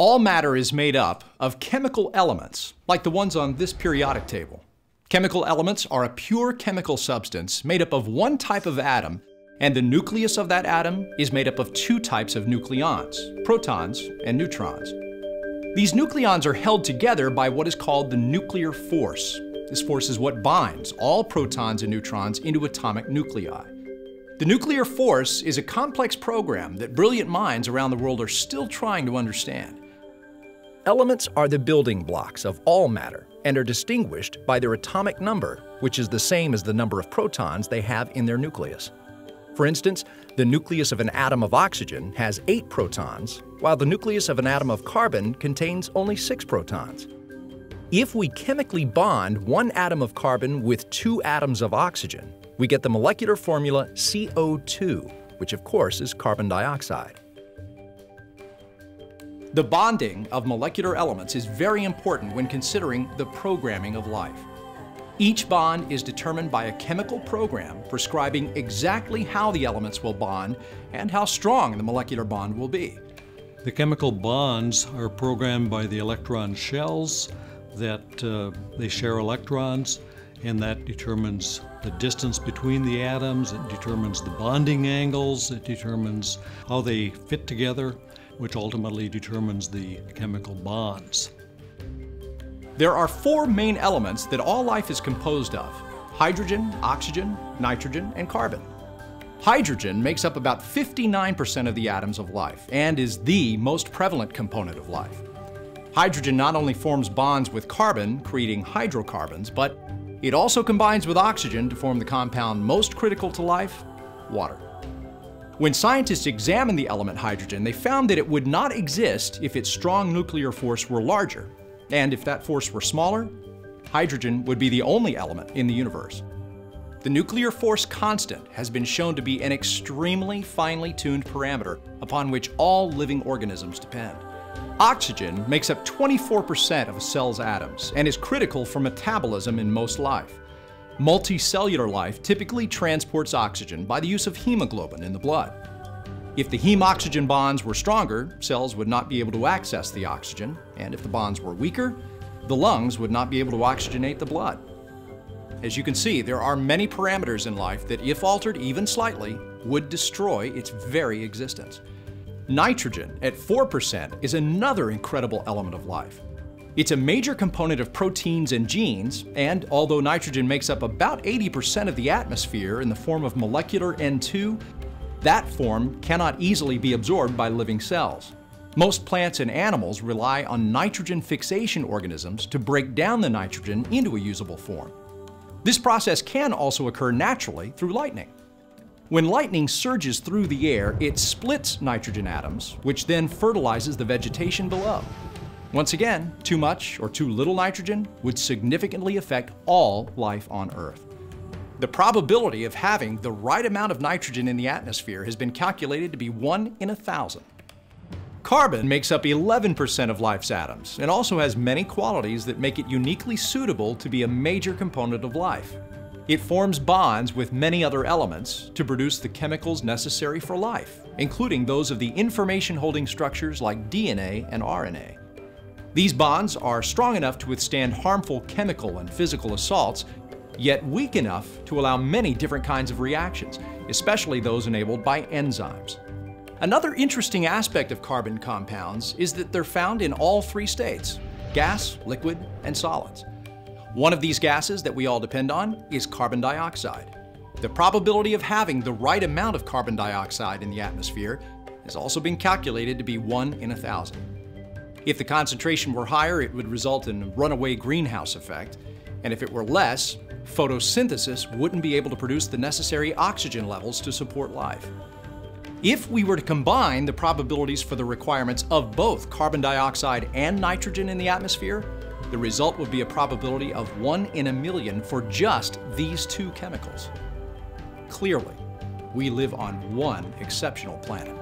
All matter is made up of chemical elements, like the ones on this periodic table. Chemical elements are a pure chemical substance made up of one type of atom, and the nucleus of that atom is made up of two types of nucleons, protons and neutrons. These nucleons are held together by what is called the nuclear force. This force is what binds all protons and neutrons into atomic nuclei. The nuclear force is a complex program that brilliant minds around the world are still trying to understand. Elements are the building blocks of all matter and are distinguished by their atomic number, which is the same as the number of protons they have in their nucleus. For instance, the nucleus of an atom of oxygen has 8 protons, while the nucleus of an atom of carbon contains only 6 protons. If we chemically bond one atom of carbon with 2 atoms of oxygen, we get the molecular formula CO2, which of course is carbon dioxide. The bonding of molecular elements is very important when considering the programming of life. Each bond is determined by a chemical program prescribing exactly how the elements will bond and how strong the molecular bond will be. The chemical bonds are programmed by the electron shells that they share electrons, and that determines the distance between the atoms, it determines the bonding angles, it determines how they fit together, which ultimately determines the chemical bonds. There are 4 main elements that all life is composed of: hydrogen, oxygen, nitrogen, and carbon. Hydrogen makes up about 59% of the atoms of life and is the most prevalent component of life. Hydrogen not only forms bonds with carbon, creating hydrocarbons, but it also combines with oxygen to form the compound most critical to life, water. When scientists examined the element hydrogen, they found that it would not exist if its strong nuclear force were larger. And if that force were smaller, hydrogen would be the only element in the universe. The nuclear force constant has been shown to be an extremely finely tuned parameter upon which all living organisms depend. Oxygen makes up 24% of a cell's atoms and is critical for metabolism in most life. Multicellular life typically transports oxygen by the use of hemoglobin in the blood. If the heme-oxygen bonds were stronger, cells would not be able to access the oxygen, and if the bonds were weaker, the lungs would not be able to oxygenate the blood. As you can see, there are many parameters in life that, if altered even slightly, would destroy its very existence. Nitrogen, at 4%, is another incredible element of life. It's a major component of proteins and genes, and although nitrogen makes up about 80% of the atmosphere in the form of molecular N2, that form cannot easily be absorbed by living cells. Most plants and animals rely on nitrogen fixation organisms to break down the nitrogen into a usable form. This process can also occur naturally through lightning. When lightning surges through the air, it splits nitrogen atoms, which then fertilizes the vegetation below. Once again, too much or too little nitrogen would significantly affect all life on Earth. The probability of having the right amount of nitrogen in the atmosphere has been calculated to be 1 in 1,000. Carbon makes up 11% of life's atoms and also has many qualities that make it uniquely suitable to be a major component of life. It forms bonds with many other elements to produce the chemicals necessary for life, including those of the information-holding structures like DNA and RNA. These bonds are strong enough to withstand harmful chemical and physical assaults, yet weak enough to allow many different kinds of reactions, especially those enabled by enzymes. Another interesting aspect of carbon compounds is that they're found in all 3 states: gas, liquid, and solids. One of these gases that we all depend on is carbon dioxide. The probability of having the right amount of carbon dioxide in the atmosphere has also been calculated to be 1 in 1,000. If the concentration were higher, it would result in a runaway greenhouse effect, and if it were less, photosynthesis wouldn't be able to produce the necessary oxygen levels to support life. If we were to combine the probabilities for the requirements of both carbon dioxide and nitrogen in the atmosphere, the result would be a probability of 1 in 1,000,000 for just these 2 chemicals. Clearly, we live on one exceptional planet.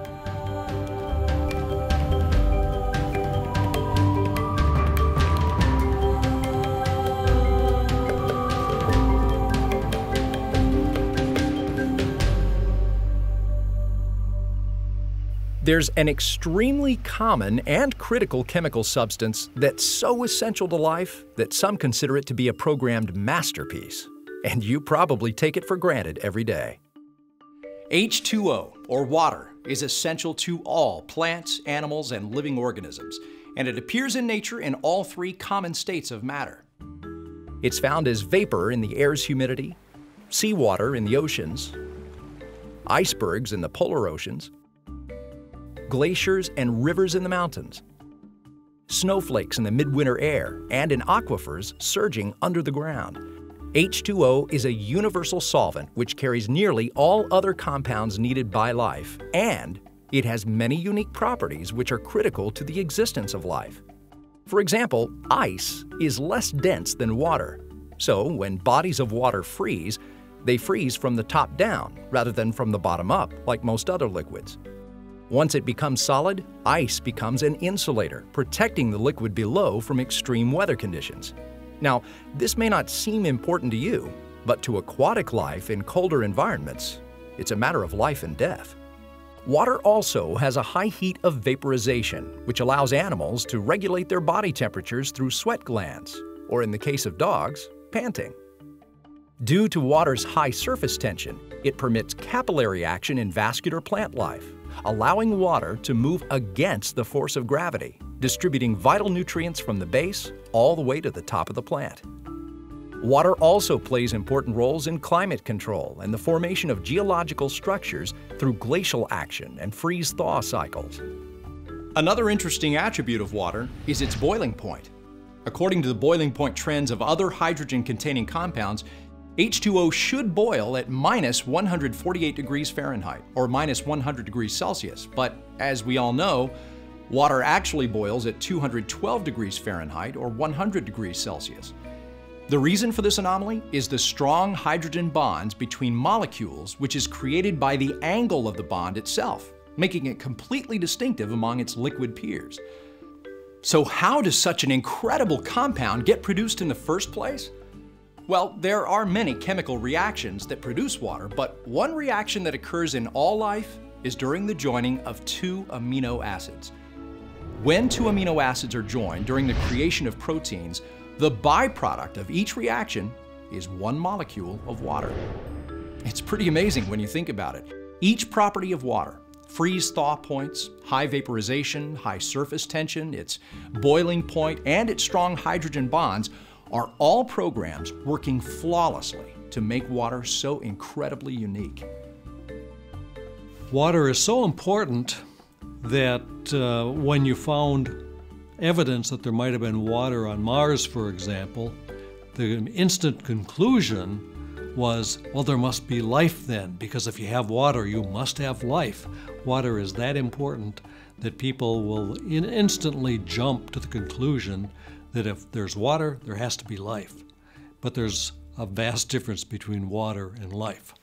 There's an extremely common and critical chemical substance that's so essential to life that some consider it to be a programmed masterpiece. And you probably take it for granted every day. H2O, or water, is essential to all plants, animals, and living organisms, and it appears in nature in all three common states of matter. It's found as vapor in the air's humidity, seawater in the oceans, icebergs in the polar oceans, glaciers and rivers in the mountains, snowflakes in the midwinter air, and in aquifers surging under the ground. H2O is a universal solvent which carries nearly all other compounds needed by life, and it has many unique properties which are critical to the existence of life. For example, ice is less dense than water, so when bodies of water freeze, they freeze from the top down rather than from the bottom up like most other liquids. Once it becomes solid, ice becomes an insulator, protecting the liquid below from extreme weather conditions. Now, this may not seem important to you, but to aquatic life in colder environments, it's a matter of life and death. Water also has a high heat of vaporization, which allows animals to regulate their body temperatures through sweat glands, or in the case of dogs, panting. Due to water's high surface tension, it permits capillary action in vascular plant life, allowing water to move against the force of gravity, distributing vital nutrients from the base all the way to the top of the plant. Water also plays important roles in climate control and the formation of geological structures through glacial action and freeze-thaw cycles. Another interesting attribute of water is its boiling point. According to the boiling point trends of other hydrogen-containing compounds, H2O should boil at minus 148 degrees Fahrenheit or minus 100 degrees Celsius, but as we all know, water actually boils at 212 degrees Fahrenheit or 100 degrees Celsius. The reason for this anomaly is the strong hydrogen bonds between molecules, which is created by the angle of the bond itself, making it completely distinctive among its liquid peers. So how does such an incredible compound get produced in the first place? Well, there are many chemical reactions that produce water, but one reaction that occurs in all life is during the joining of two amino acids. When two amino acids are joined during the creation of proteins, the byproduct of each reaction is one molecule of water. It's pretty amazing when you think about it. Each property of water, freeze-thaw points, high vaporization, high surface tension, its boiling point, and its strong hydrogen bonds are all programs working flawlessly to make water so incredibly unique. Water is so important that when you found evidence that there might have been water on Mars, for example, the instant conclusion was, well, there must be life then, because if you have water, you must have life. Water is that important that people will instantly jump to the conclusion that if there's water, there has to be life. But there's a vast difference between water and life.